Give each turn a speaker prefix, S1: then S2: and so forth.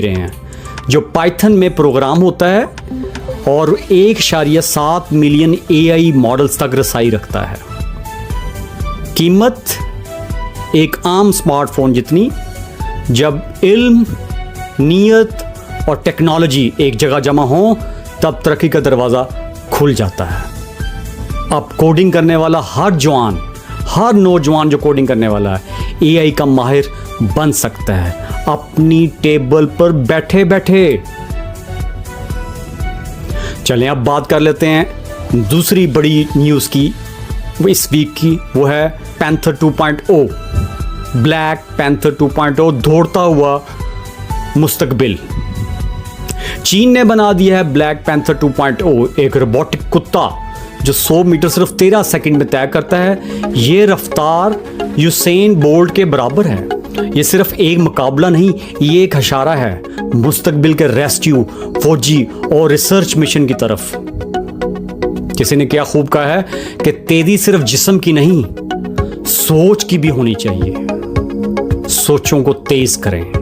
S1: रहे हैं जो पाइथन में प्रोग्राम होता है और 1.7 मिलियन AI मॉडल्स तक रसाई रखता है। कीमत एक आम स्मार्टफोन जितनी। जब इल्म, नीयत और टेक्नोलॉजी एक जगह जमा हो तब तरक्की का दरवाज़ा खुल जाता है। अब कोडिंग करने वाला हर नौजवान जो कोडिंग करने वाला है AI का माहिर बन सकता है अपनी टेबल पर बैठे बैठे। चलें अब बात कर लेते हैं दूसरी बड़ी न्यूज़ की इस वीक की। वो है पैंथर 2.0, ब्लैक पैंथर 2.0, दौड़ता हुआ मुस्तकबिल। चीन ने बना दिया है ब्लैक पैंथर 2.0, एक रोबोटिक कुत्ता जो 100 मीटर सिर्फ 13 सेकंड में तय करता है। ये रफ्तार यूसेन बोल्ट के बराबर है। ये सिर्फ एक मुकाबला नहीं, ये एक इशारा है मुस्तकबिल के रेस्क्यू, फौजी और रिसर्च मिशन की तरफ। किसी ने क्या खूब कहा है कि तेजी सिर्फ जिस्म की नहीं, सोच की भी होनी चाहिए। सोचों को तेज करें।